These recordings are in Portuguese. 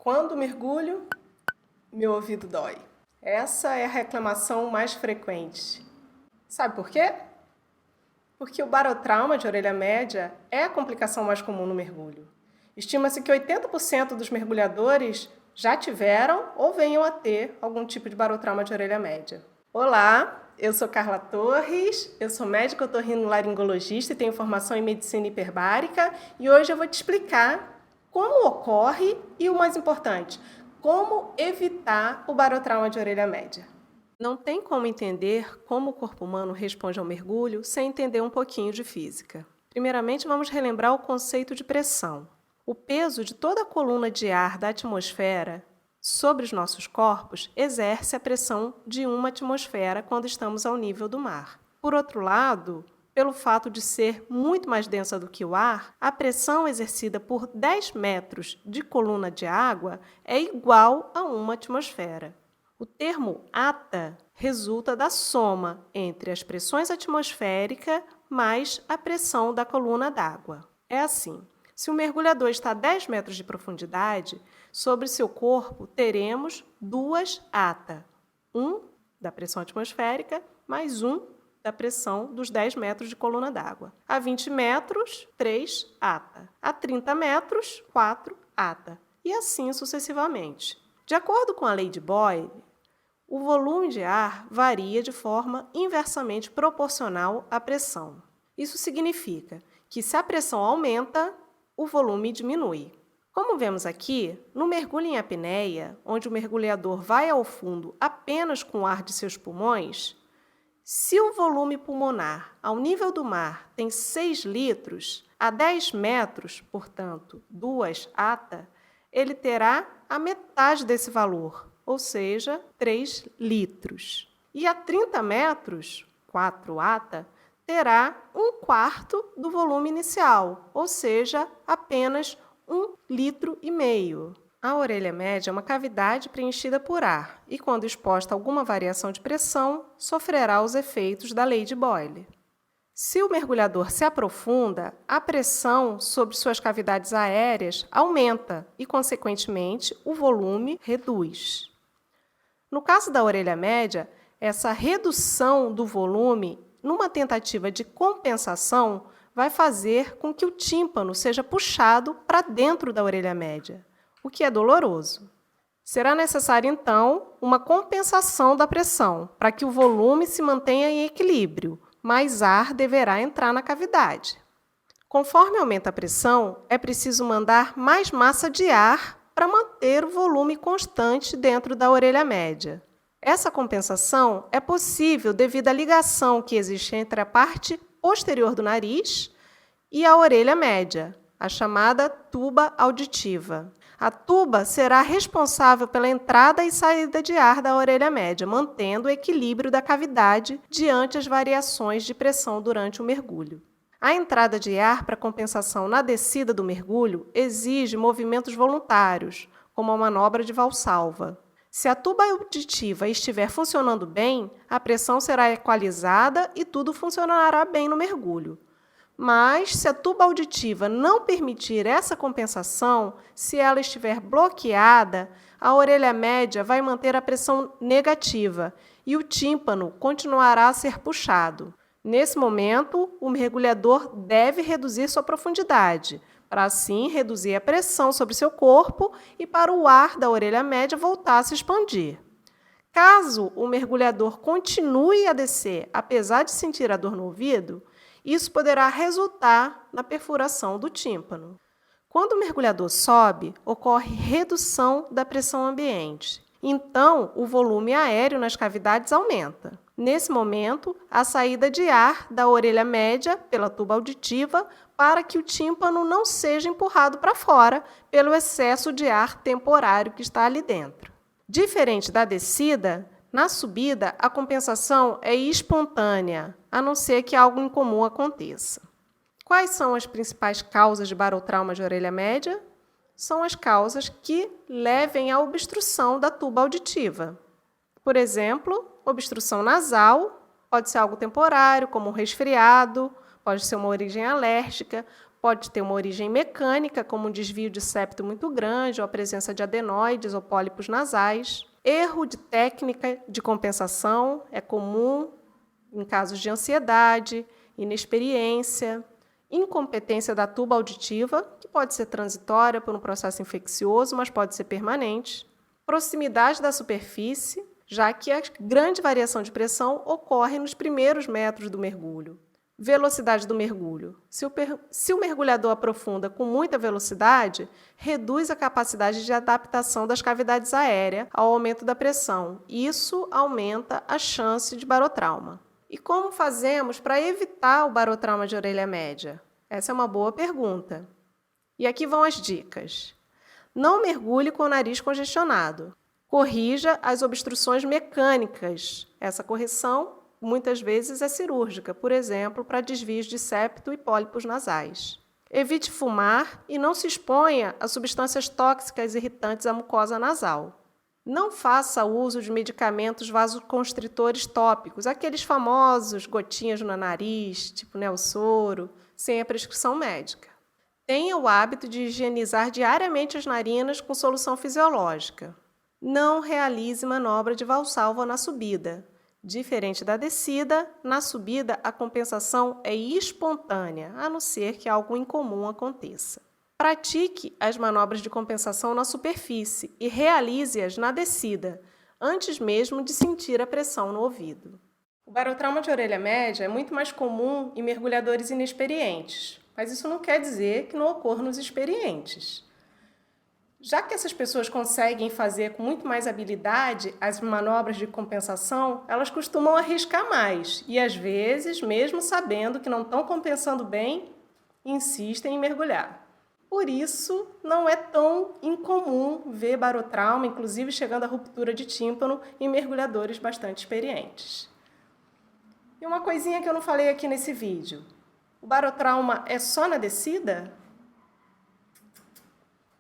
Quando mergulho, meu ouvido dói. Essa é a reclamação mais frequente. Sabe por quê? Porque o barotrauma de orelha média é a complicação mais comum no mergulho. Estima-se que 80% dos mergulhadores já tiveram ou venham a ter algum tipo de barotrauma de orelha média. Olá, eu sou Carla Torres, eu sou médica otorrinolaringologista e tenho formação em medicina hiperbárica e hoje eu vou te explicar como ocorre e, o mais importante, como evitar o barotrauma de orelha média. Não tem como entender como o corpo humano responde ao mergulho sem entender um pouquinho de física. Primeiramente, vamos relembrar o conceito de pressão. O peso de toda a coluna de ar da atmosfera sobre os nossos corpos exerce a pressão de uma atmosfera quando estamos ao nível do mar. Por outro lado, pelo fato de ser muito mais densa do que o ar, a pressão exercida por 10 metros de coluna de água é igual a uma atmosfera. O termo ATA resulta da soma entre as pressões atmosféricas mais a pressão da coluna d'água. É assim: se o mergulhador está a 10 metros de profundidade, sobre seu corpo teremos 2 ATA. Um da pressão atmosférica mais um da pressão dos 10 metros de coluna d'água. A 20 metros, 3 ATA. A 30 metros, 4 ATA. E assim sucessivamente. De acordo com a lei de Boyle, o volume de ar varia de forma inversamente proporcional à pressão. Isso significa que, se a pressão aumenta, o volume diminui. Como vemos aqui, no mergulho em apneia, onde o mergulhador vai ao fundo apenas com o ar de seus pulmões, se o volume pulmonar ao nível do mar tem 6 litros, a 10 metros, portanto, 2 ATA, ele terá a metade desse valor, ou seja, 3 litros. E a 30 metros, 4 ATA, terá 1/4 do volume inicial, ou seja, apenas 1,5 litro. A orelha média é uma cavidade preenchida por ar e, quando exposta a alguma variação de pressão, sofrerá os efeitos da lei de Boyle. Se o mergulhador se aprofunda, a pressão sobre suas cavidades aéreas aumenta e, consequentemente, o volume reduz. No caso da orelha média, essa redução do volume, numa tentativa de compensação, vai fazer com que o tímpano seja puxado para dentro da orelha média, o que é doloroso. Será necessário, então, uma compensação da pressão, para que o volume se mantenha em equilíbrio, mais ar deverá entrar na cavidade. Conforme aumenta a pressão, é preciso mandar mais massa de ar para manter o volume constante dentro da orelha média. Essa compensação é possível devido à ligação que existe entre a parte posterior do nariz e a orelha média, a chamada tuba auditiva. A tuba será responsável pela entrada e saída de ar da orelha média, mantendo o equilíbrio da cavidade diante as variações de pressão durante o mergulho. A entrada de ar para compensação na descida do mergulho exige movimentos voluntários, como a manobra de valsalva. Se a tuba auditiva estiver funcionando bem, a pressão será equalizada e tudo funcionará bem no mergulho. Mas, se a tuba auditiva não permitir essa compensação, se ela estiver bloqueada, a orelha média vai manter a pressão negativa e o tímpano continuará a ser puxado. Nesse momento, o mergulhador deve reduzir sua profundidade, para assim reduzir a pressão sobre seu corpo e para o ar da orelha média voltar a se expandir. Caso o mergulhador continue a descer, apesar de sentir a dor no ouvido, isso poderá resultar na perfuração do tímpano. Quando o mergulhador sobe, ocorre redução da pressão ambiente. Então, o volume aéreo nas cavidades aumenta. Nesse momento, a saída de ar da orelha média pela tuba auditiva para que o tímpano não seja empurrado para fora pelo excesso de ar temporário que está ali dentro. Diferente da descida, na subida, a compensação é espontânea, a não ser que algo incomum aconteça. Quais são as principais causas de barotrauma de orelha média? São as causas que levem à obstrução da tuba auditiva. Por exemplo, obstrução nasal, pode ser algo temporário, como um resfriado, pode ser uma origem alérgica, Pode ter uma origem mecânica, como um desvio de septo muito grande, ou a presença de adenoides ou pólipos nasais. Erro de técnica de compensação é comum em casos de ansiedade, inexperiência, incompetência da tuba auditiva, que pode ser transitória por um processo infeccioso, mas pode ser permanente. Proximidade da superfície, já que a grande variação de pressão ocorre nos primeiros metros do mergulho. Velocidade do mergulho. Se o mergulhador aprofunda com muita velocidade, reduz a capacidade de adaptação das cavidades aéreas ao aumento da pressão. Isso aumenta a chance de barotrauma. E como fazemos para evitar o barotrauma de orelha média? Essa é uma boa pergunta. E aqui vão as dicas. Não mergulhe com o nariz congestionado. Corrija as obstruções mecânicas. Essa correção muitas vezes é cirúrgica, por exemplo, para desvios de septo e pólipos nasais. Evite fumar e não se exponha a substâncias tóxicas irritantes à mucosa nasal. Não faça uso de medicamentos vasoconstritores tópicos, aqueles famosos gotinhas no nariz, tipo Neosoro, sem a prescrição médica. Tenha o hábito de higienizar diariamente as narinas com solução fisiológica. Não realize manobra de valsalva na subida. Diferente da descida, na subida a compensação é espontânea, a não ser que algo incomum aconteça. Pratique as manobras de compensação na superfície e realize-as na descida, antes mesmo de sentir a pressão no ouvido. O barotrauma de orelha média é muito mais comum em mergulhadores inexperientes, mas isso não quer dizer que não ocorra nos experientes. Já que essas pessoas conseguem fazer com muito mais habilidade as manobras de compensação, elas costumam arriscar mais e, às vezes, mesmo sabendo que não estão compensando bem, insistem em mergulhar. Por isso, não é tão incomum ver barotrauma, inclusive chegando à ruptura de tímpano, em mergulhadores bastante experientes. E uma coisinha que eu não falei aqui nesse vídeo. O barotrauma é só na descida?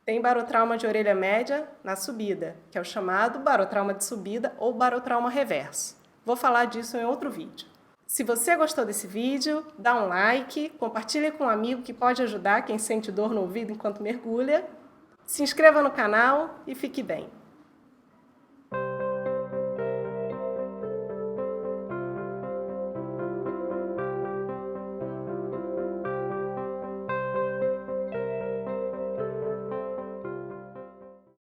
Tem barotrauma de orelha média na subida, que é o chamado barotrauma de subida ou barotrauma reverso. Vou falar disso em outro vídeo. Se você gostou desse vídeo, dá um like, compartilhe com um amigo que pode ajudar quem sente dor no ouvido enquanto mergulha. Se inscreva no canal e fique bem.